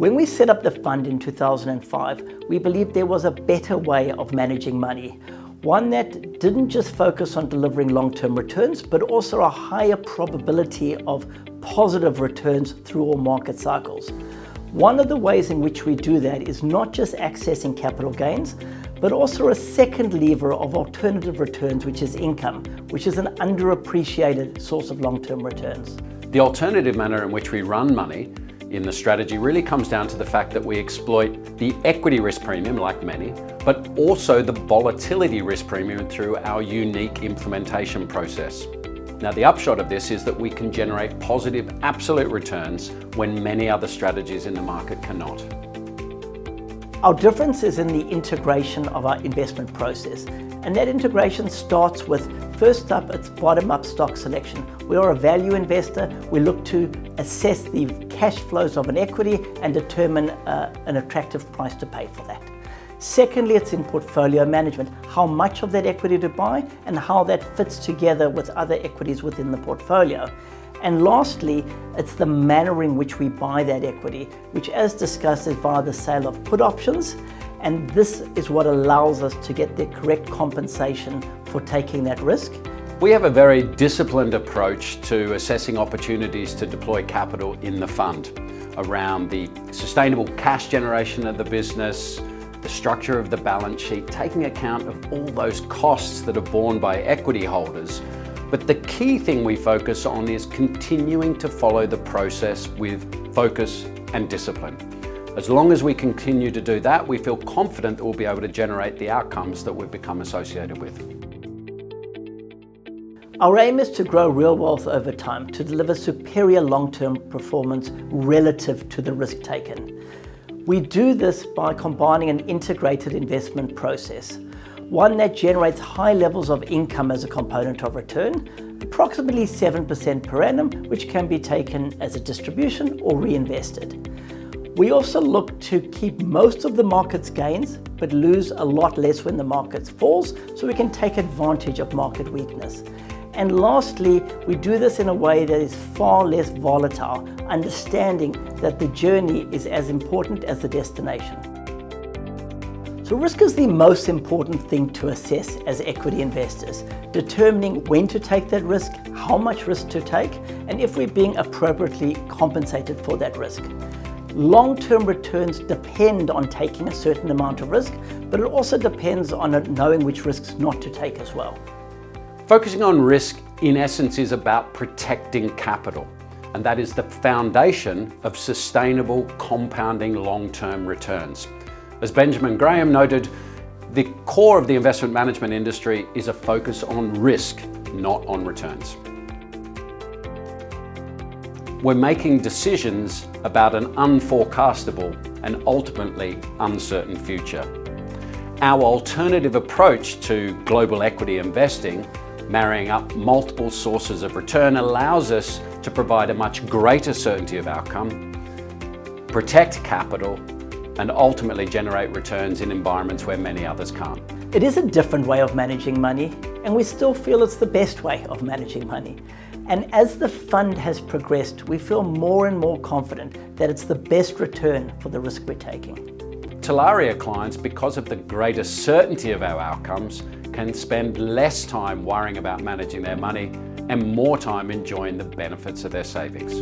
When we set up the fund in 2005, we believed there was a better way of managing money. One that didn't just focus on delivering long-term returns, but also a higher probability of positive returns through all market cycles. One of the ways in which we do that is not just accessing capital gains, but also a second lever of alternative returns, which is income, which is an underappreciated source of long-term returns. The alternative manner in which we run money in the strategy really comes down to the fact that we exploit the equity risk premium, like many, but also the volatility risk premium through our unique implementation process. Now, the upshot of this is that we can generate positive absolute returns when many other strategies in the market cannot. Our difference is in the integration of our investment process, and that integration starts with, first up, it's bottom-up stock selection. We are a value investor. We look to assess the cash flows of an equity and determine an attractive price to pay for that. Secondly, it's in portfolio management, how much of that equity to buy and how that fits together with other equities within the portfolio. And lastly, it's the manner in which we buy that equity, which, as discussed, is via the sale of put options. And this is what allows us to get the correct compensation for taking that risk. We have a very disciplined approach to assessing opportunities to deploy capital in the fund around the sustainable cash generation of the business, the structure of the balance sheet, taking account of all those costs that are borne by equity holders. But the key thing we focus on is continuing to follow the process with focus and discipline. As long as we continue to do that, we feel confident that we'll be able to generate the outcomes that we've become associated with. Our aim is to grow real wealth over time, to deliver superior long-term performance relative to the risk taken. We do this by combining an integrated investment process, one that generates high levels of income as a component of return, approximately 7% per annum, which can be taken as a distribution or reinvested. We also look to keep most of the market's gains, but lose a lot less when the market falls, so we can take advantage of market weakness. And lastly, we do this in a way that is far less volatile, understanding that the journey is as important as the destination. So risk is the most important thing to assess as equity investors, determining when to take that risk, how much risk to take, and if we're being appropriately compensated for that risk. Long-term returns depend on taking a certain amount of risk, but it also depends on knowing which risks not to take as well. Focusing on risk, in essence, is about protecting capital, and that is the foundation of sustainable compounding long-term returns. As Benjamin Graham noted, the core of the investment management industry is a focus on risk, not on returns. We're making decisions about an unforecastable and ultimately uncertain future. Our alternative approach to global equity investing, marrying up multiple sources of return, allows us to provide a much greater certainty of outcome, protect capital, and ultimately generate returns in environments where many others can't. It is a different way of managing money, and we still feel it's the best way of managing money. And as the fund has progressed, we feel more and more confident that it's the best return for the risk we're taking. Talaria clients, because of the greater certainty of our outcomes, can spend less time worrying about managing their money and more time enjoying the benefits of their savings.